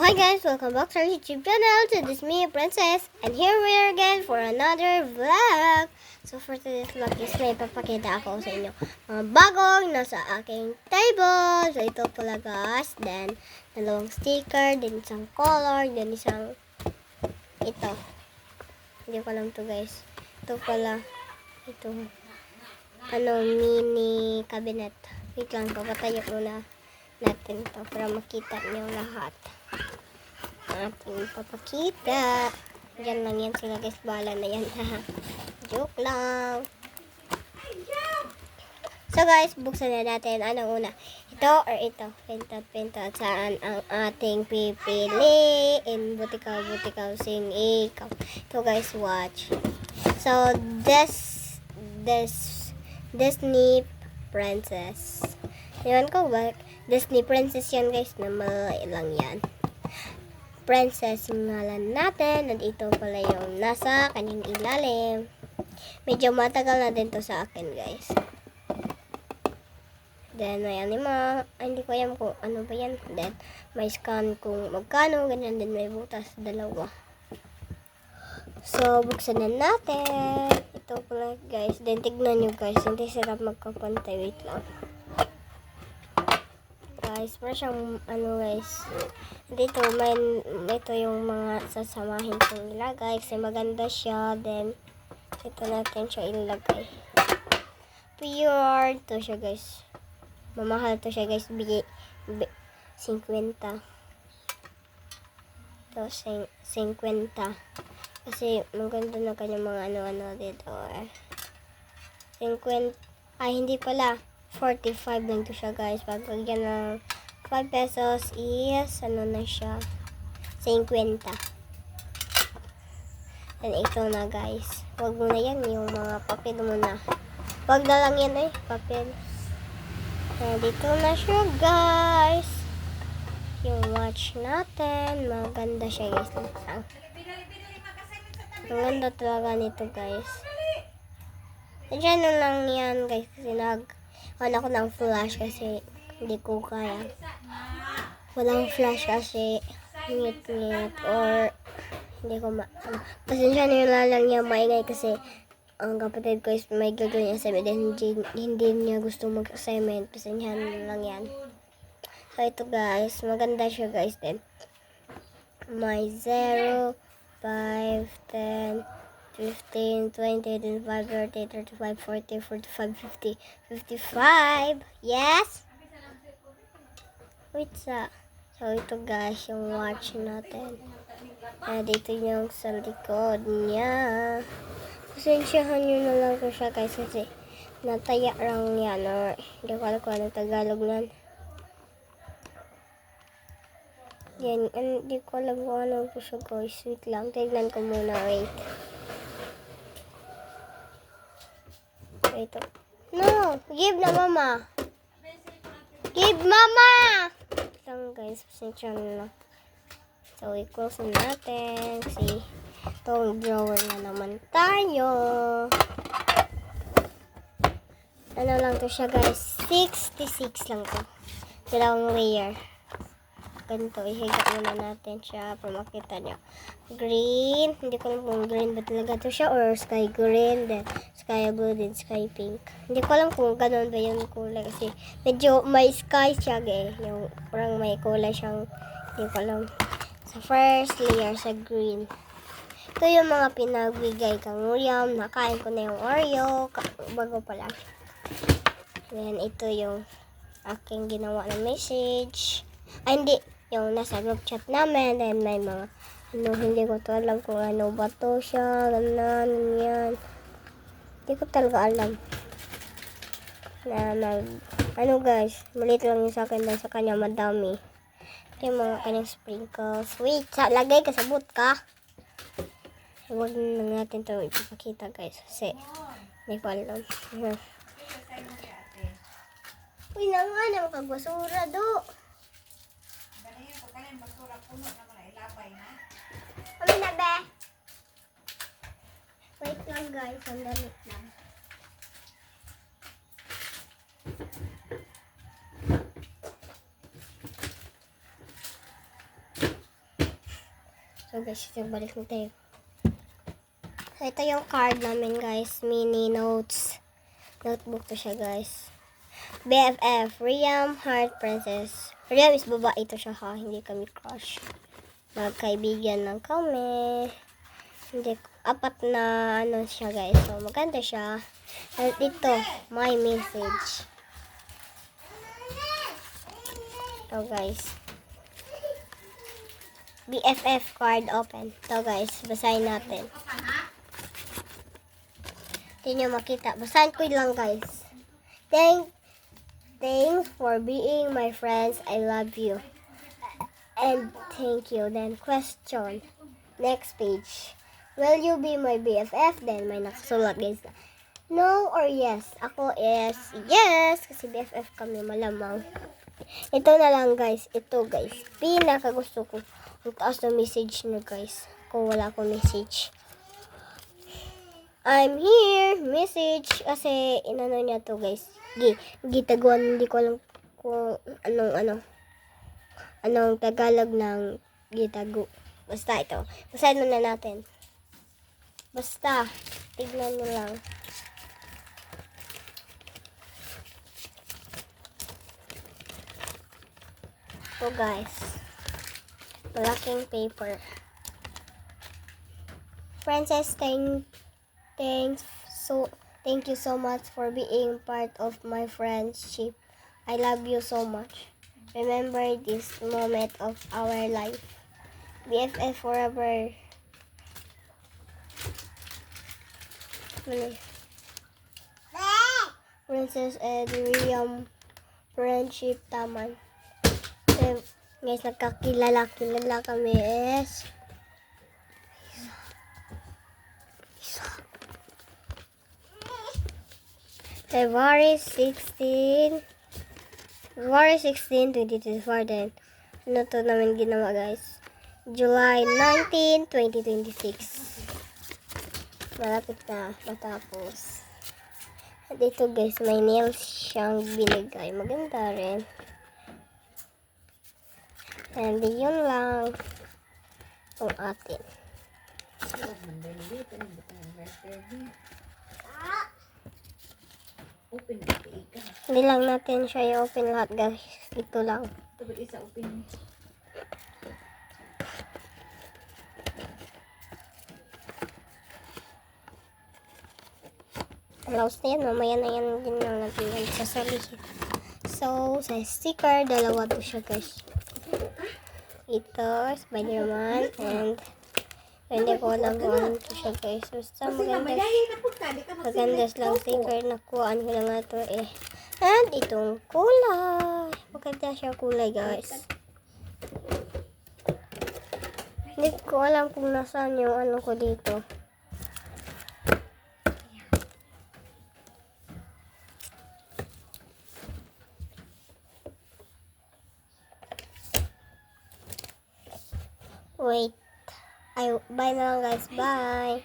hi guys, welcome back to our YouTube channel. So this is me, Princess, and here we are again for another vlog. So for today's vlog is may papakita ako sa inyo mga bagong nasa aking table. So ito pala guys, then dalawang sticker, then isang color, then isang ito. Hindi ko alam to guys. Ito pala, ito mini cabinet. Wait lang, papatayo muna natin to para makita niyo lahat. Ating papakita. Diyan lang yan sila guys. Bala na yan. Joke lang. So guys, buksan na natin. Anong una? Ito or ito? Pintat. Saan ang ating pipiliin? Butikaw, sing ikaw. Ito guys, watch. So, Disney Princess. Ewan ko ba? Disney Princess yan guys. Na malay lang yan. Princess yung ngalan natin. And ito pala yung nasa kanyang ilalim. Medyo matagal na din to sa akin guys. Then may anima. Ay, hindi ko alam kung ano ba yan. Then may scan kung magkano. Ganyan din may butas. Dalawa. So buksan na natin. Ito pala guys. Then tignan nyo guys. Hindi sarap magkapantay. Wait lang. Guys, para siyang guys. Dito ito yung mga sasamahin kong ilagay kasi maganda siya. Then ito natin siya ilagay. Pure to siya guys. Mamahal to siya guys. 50. To 50. Kasi maganda na kanya mga ano dito. 50. Ay, hindi pala. 45 lang to siya guys. Pag lagyan ng 5 pesos is ano na siya 50. And ito na guys. Wag mo na yan yung mga papel mo na. Wag na lang yan papel. And dito na siya guys. Yung watch natin. Maganda siya guys. Maganda talaga nito guys. Diyan na lang yan guys. Kasi wala ko ng flash kasi hindi ko kaya. Walang flash kasi ngit or hindi ko pasensya nila lang niya maingay kasi ang kapatid ko is may gagawin assignment and hindi niya gusto mag-assignment. Pasensya lang yan. So ito guys, maganda siya guys din. May 0, 5, 10, 15, 20, 25, 30, 35, 40, 45, 50, 55. Yes! Wait sa. So, ito guys, yung watch natin. Dito yung sa likod niya. Pasensyahan nyo na lang ko siya guys kasi nataya lang yan or hindi ko alam kung anong Tagalog nan. Yan, hindi ko alam kung ano po siya guys. Wait lang, tignan ko muna, wait. Ito. No! Give na mama! Give mama! Lang guys, pasensya na. So, i-close na natin. Kasi, itong drawer na naman tayo. Ano lang to siya guys? 66 lang to. Dalawang layer. Ganito, ihiga muna natin siya para makita nyo. Green, hindi ko alam kung green ba talaga to siya or sky green, then sky blue, then sky pink. Hindi ko alam kung ganun ba yung kulay kasi medyo may sky siya yung parang may kulay siyang, hindi ko alam. Sa first layer sa green. Ito yung mga pinagbigay kang William, nakain ko na yung Oreo, bago pa lang. Then ito yung aking ginawa na message. Ay hindi, yung nasa group chat namin, then may mga hindi ko to alam kung ano ba to siya, ganyan. Hindi ko talaga alam. Ano guys, maliit lang yung sa akin dahil sa kanya madami. Yung mga kanyang sprinkles. Wait, lagay ka, sabot ka. Huwag na natin to ipapakita guys, kasi hindi ko alam. Uy, na nga na makagwasura do. Kami na be. Wait lang guys, sandali lang. So guys, balik na tayo. So ito yung card namin guys. Mini notes. Notebook to siya guys. BFF, Riam, Heart Princess. Riam is babae to siya ha. Hindi kami crush. Magkaibigan lang kami. Hindi, apat na ano siya guys. So maganda siya. At ito, my message. Ito guys. BFF card open. Ito guys, basahin natin. Hindi nyo makita. Basahin ko lang guys. Thanks for being my friends. I love you. And thank you. Then question. Next page. Will you be my BFF? Then may nakasulat guys. No or yes? Ako is yes. Kasi BFF kami malamang. Ito na lang guys. Ito guys. Pinakagusto ko. Ang taas na message nyo guys. Kung wala akong message. I'm here. Message. Kasi inano niya to guys. Gitaguan. Hindi ko alam kung anong Tagalog ng gitago. Basta ito. Basahin na natin. Basta. Tignan nyo lang. So guys. Malaking paper. Princess, thank you so much for being part of my friendship. I love you so much. Remember this moment of our life. BFF forever. Princess and Riam Friendship Taman. Guys, nagkakilala kami is February 16, 2024 din. Ano to namin ginawa guys? July 19, 2026. Malapit na matapos. At ito guys, may nails siyang binigay. Maganda rin. And yun lang ang atin. Hindi lang natin siya i-open lahat guys. Ito lang. Close na yan. Mamaya na yan din lang natin yan sasalihin. So, sa sticker, dalawa to siya guys. Ito, Spider-Man, and hindi ko alam kung ano ito siya guys. Basta magandas lang sticker. Nakuhaan ko lang nga ito eh. And itong kulay. Maganda siya kulay guys. Hindi ko alam kung nasaan yung ano ko dito. Wait. Bye na lang guys. Bye.